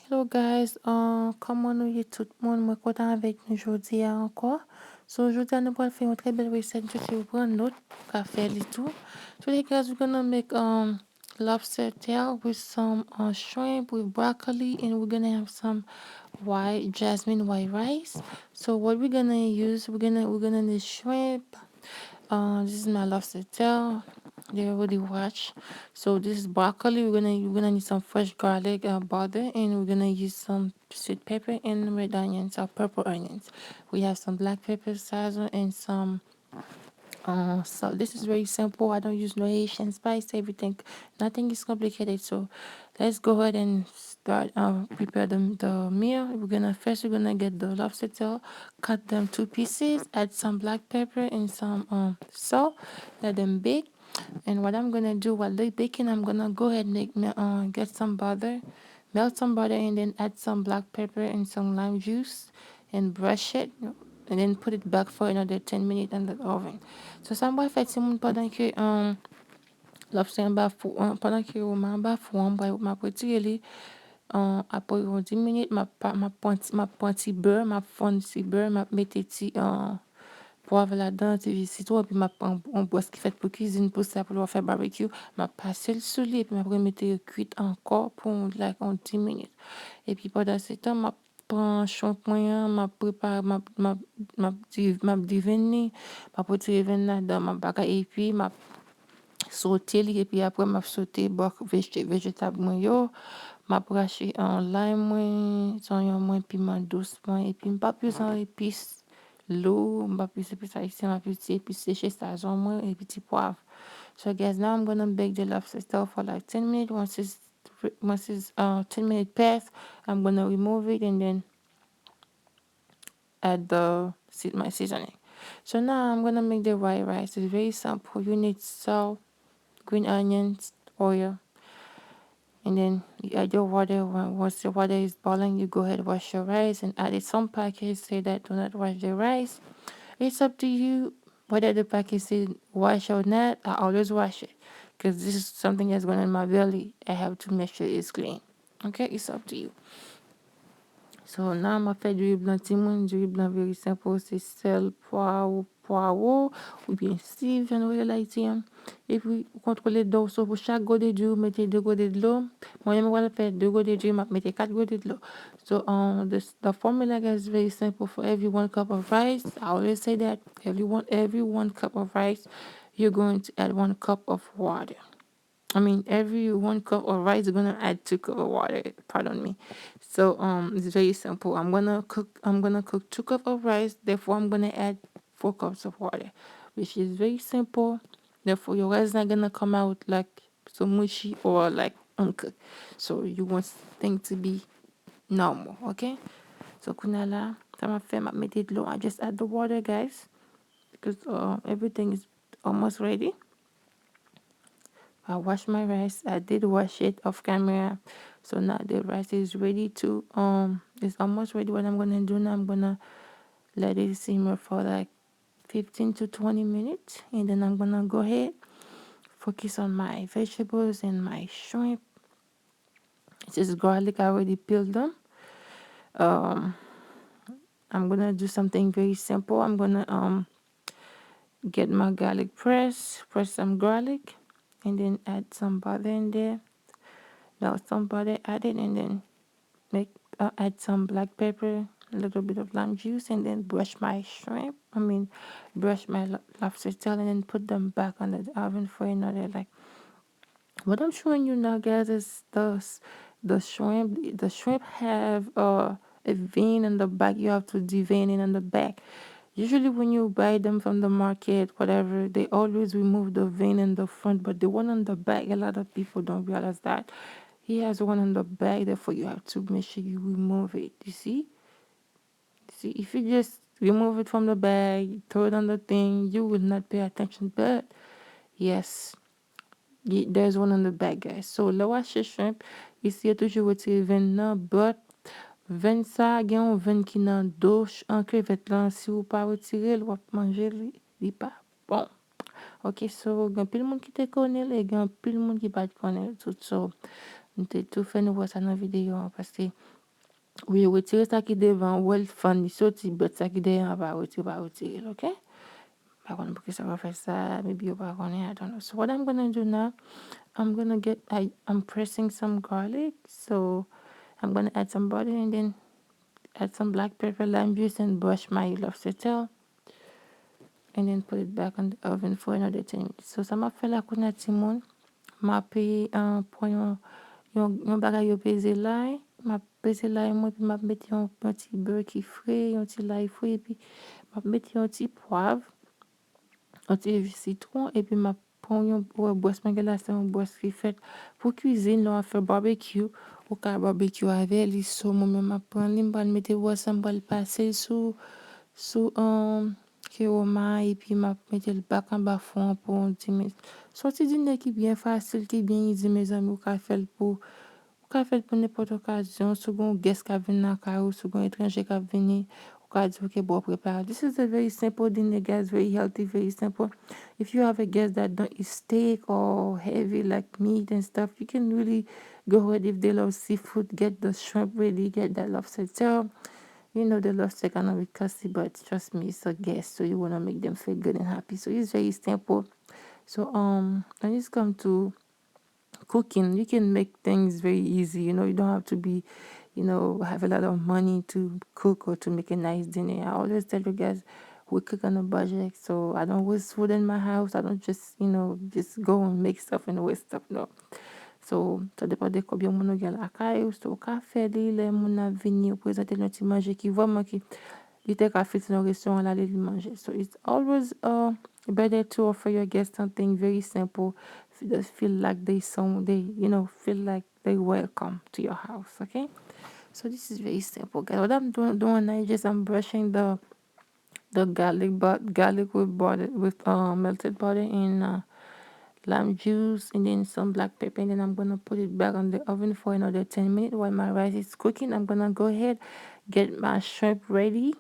Hello guys, comment nous y tout le monde, moi content avec nous aujourd'hui encore. So aujourd'hui nous allons faire une très belle recette. Je vais prendre l'autre café et tout. Today guys, we're gonna make lobster tail with some shrimp with broccoli, and we're gonna have some jasmine white rice. So what we're gonna use, we're gonna need shrimp. This is my lobster tail. They already washed. So this is broccoli. We're gonna need some fresh garlic butter, and we're gonna use some sweet pepper and red onions or purple onions. We have some black pepper, sazon, and some so this is very simple. I don't use no Haitian spice. Everything, nothing is complicated. So let's go ahead and start prepare the meal. We're gonna get the lobster tail, cut them two pieces, add some black pepper and some salt, let them bake. And what I'm gonna do while they baking, I'm gonna go ahead and get some butter, melt some butter, and then add some black pepper and some lime juice, and brush it, and then put it back for another 10 minutes in the oven. So ça m'a fait c'est pendant que lobster pendant que on bas fou on m'a retiré les après 10 minutes m'a ponti beurre, m'a fonti beurre, m'a mettre ti poivre là-dedans, ti citron, puis m'a on boit ce qui fait pour cuisine pour ça pour faire barbecue, m'a passé le soulier puis m'a remettre cuit encore pour like en 10 minutes. Et puis pendant ce temps m'a prend shampoing, m'a préparé m'a divini, m'a poté vin là-dedans, m'a bagay et puis m'a sauté li, et puis après m'a sauté bok végétable moi yo, m'a braché en lime moi, son moi piment doucement, et puis pas plus en épices l'eau, m'a plus épices haïtien, m'a plus épices séché sazon moi et petit poivre. So guys, now I'm gonna bake the lobster tail for like 10 minutes. Once it's 10 minutes pass, I'm gonna remove it and then add my seasoning. So now I'm gonna make the white rice. It's very simple. You need salt, green onions, oil, and then you add your water. Once the water is boiling, you go ahead wash your rice and add it. Some packets say that do not wash the rice. It's up to you whether the package say wash or not. I always wash it because this is something that's going in my belly. I have to make sure it's clean. Okay, it's up to you. So now m'a fait du riz blanc timoun, du riz blanc very simple, c'est sel, poireau, ou bien si j'en aurais l'haïtien. Et puis, contrôlez d'eau. So, pour chaque godet d'eau, mettez 2 godets de l'eau. Moi, je vais faire 2 godets d'eau, mettez 4 godets de l'eau. So, the formula is very simple. For every 1 cup of rice, I always say that every one cup of rice, you're going to add 1 cup of water. I mean, every 1 cup of rice, you're gonna add 2 cups of water. Pardon me. So it's very simple. I'm gonna cook 2 cups of rice. Therefore, I'm gonna add 4 cups of water, which is very simple. Therefore, your rice is not gonna come out like so mushy or like uncooked. So you want things to be normal, okay? So kunala, sama fait ma mettre de l'eau. I just add the water, guys, because everything is almost ready. I washed my rice. I did wash it off camera. So now the rice is ready to it's almost ready. What I'm gonna do now, I'm gonna let it simmer for like 15 to 20 minutes, and then I'm gonna go ahead focus on my vegetables and my shrimp. This is garlic. I already peeled them. Um I'm gonna do something very simple. I'm gonna get my garlic press some garlic, and then add some butter in there. Now some butter added, and then make add some black pepper, a little bit of lime juice, and then brush my shrimp. Brush my lobster tail, and then put them back on the oven for another like. What I'm showing you now, guys, is the shrimp. The shrimp have a vein in the back. You have to devein it in the back. Usually, when you buy them from the market, whatever, they always remove the vein in the front, but the one on the back, a lot of people don't realize that. He has one on the back, therefore you have to make sure you remove it. You see? See, if you just remove it from the bag, throw it on the thing, you will not pay attention. But yes, there's one on the back, guys. So, le wash shrimp, ici, toujours retirer veine nan, but veine sa, gen yon veine ki nan douche, an crevette lan, si ou pa retire, l wap manje li pa bon. Ok, so gen pil moun ki te konel, e gen pil moun ki pat konel tout. So, Mte tou fè nou wè sa nan video an, paske ou yo retire sa ki devan, ou el fan ni soti, bet sa ki devan pa retire, ok? Pa kon pou ki sa va fè sa, maybe you pa konen, I don't know. So what I'm gonna do now, I'm pressing some garlic, so I'm gonna add some butter and then add some black pepper, lime juice, and brush my lobster tail, and then put it back on the oven for another 10 minutes. So sa ma fè la kou na timon, ma pe pon yon bagay yo peze lay, ma peze lay mwen, pi ma met yon ti beurre ki fre, yon ti lay fre, pi ma met yon ti poivre, yon ti citron, et puis ma pon yon boisse mwen gen la, se yon boisse ki fet pou cuisine, lò an fè barbecue, ou ka barbecue ave li, so mwen ma pon li, mbal mette boisse, mbal pase sou kiroma, et puis ma mette l bak an ba fon pou 10 minutes. So ti dîner ki bien facile, ki bien easy, mes amis, ou ka fel pou n'importe occasion, sou gon guest ka vin nan ka ou, sou gon étranger ka vini, ou ka di ok, bon prepare. This is a very simple dinner, guys, very healthy, very simple. If you have a guest that don't eat steak or heavy like meat and stuff, you can really go ahead. If they love seafood, get the shrimp ready, get that lobster tail. You know the lobster gonna be costly, but trust me, it's a guest, so you wanna make them feel good and happy. So it's very simple. So when it's come to cooking, you can make things very easy. You don't have to be, have a lot of money to cook or to make a nice dinner. I always tell you guys, we cook on a budget, so I don't waste food in my house. I don't just, just go and make stuff and waste stuff. No. So, ça dépend de combien moun gen la caille, so ka fè li, le moun a vini ou prezente nou ti manje ki vraiment ki li te ka fit nan restaurant la li manje. So it's always better to offer your guests something very simple. Just feel like feel like they welcome to your house, okay? So this is very simple, guys. What I'm doing now is I'm brushing the garlic with butter, with melted butter and lime juice, and then some black pepper, and then I'm gonna put it back on the oven for another 10 minutes while my rice is cooking. I'm gonna go ahead, get my shrimp ready,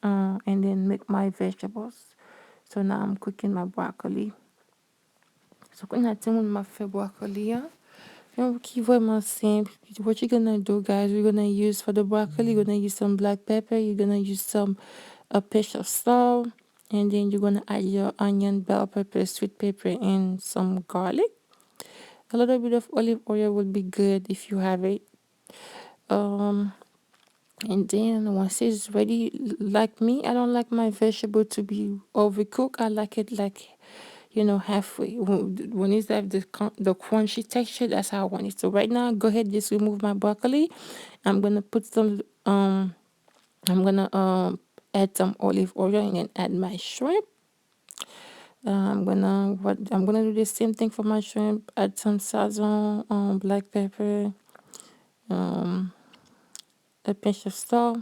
and then make my vegetables. So now I'm cooking my broccoli. So kung natin mo ma-fè broccoli, vraiment simple. What you're gonna do, guys, we're gonna use for the broccoli, you're gonna use some black pepper, you're gonna use a pinch of salt, and then you're gonna add your onion, bell pepper, sweet pepper, and some garlic. A little bit of olive oil would be good if you have it. And then once it's ready, like me, I don't like my vegetable to be overcooked. I like it like, halfway. When it's have the crunchy texture, that's how I want it. So right now, go ahead, just remove my broccoli. I'm gonna put some, I'm gonna add some olive oil and then add my shrimp. I'm gonna do the same thing for my shrimp. Add some sazon, black pepper, a pinch of salt,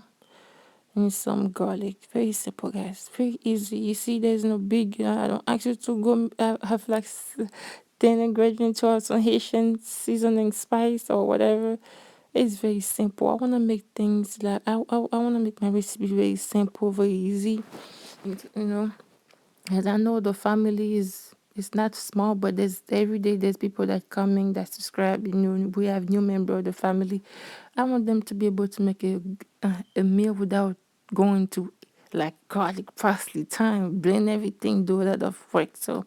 and some garlic. Very simple, guys. Very easy. You see, there's no big. I don't ask you to go have like 10 ingredients or some Haitian seasoning spice or whatever. It's very simple. I wanna make things like I wanna make my recipe very simple, very easy. As I know the family is it's not small, but there's every day there's people that coming that subscribe. We have new member of the family. I want them to be able to make a meal without going to like garlic, parsley, thyme, blend everything, do a lot of work. So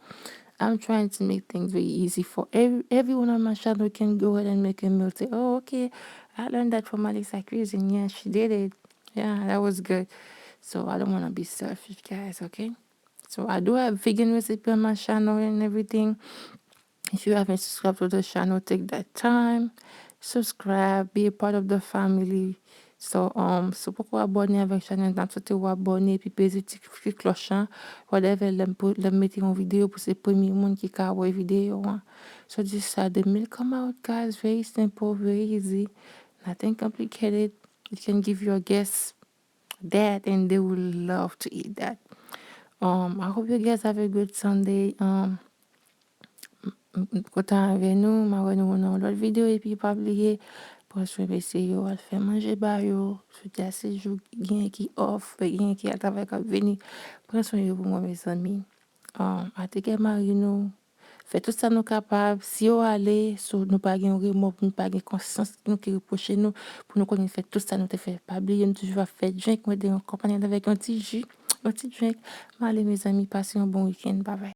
I'm trying to make things very easy for everyone on my channel can go ahead and make a meal. Say, oh, okay, I learned that from Alexa Cuisine. Yeah, she did it. Yeah, that was good. So I don't want to be selfish, guys. Okay. So I do have vegan recipe on my channel and everything. If you haven't subscribed to the channel, take that time, subscribe, be a part of the family. So pou kou abone avèk chanel nan, sote ou abone, pi peze ti cloche, whatever, lem mette yon video pou se premi moun ki ka wè video. So this the meal come out, guys. Very simple, very easy, nothing complicated. You can give your guests that and they will love to eat that. I hope you guys have a good Sunday. Kontan avè nou, ma wè nou nan lot video epi pabliye. Pon sou bese yo, al fè manje ba yo. Souti a sejou, gen ki off, gen ki atavè kap veni. Pon sou yo pou mwen mes ami. Ate ke mari nou, fait tout ça nous capable. Si on aller sur nous pas gain remords, nous pas gain conscience nous qui reprocher nous pour nous connaître fait tout ça nous te fait pas oublier nous toujours faire drink moi de compagnie avec un petit jus, un petit drink. Allez mes amis, passez un bon week-end. Bye bye.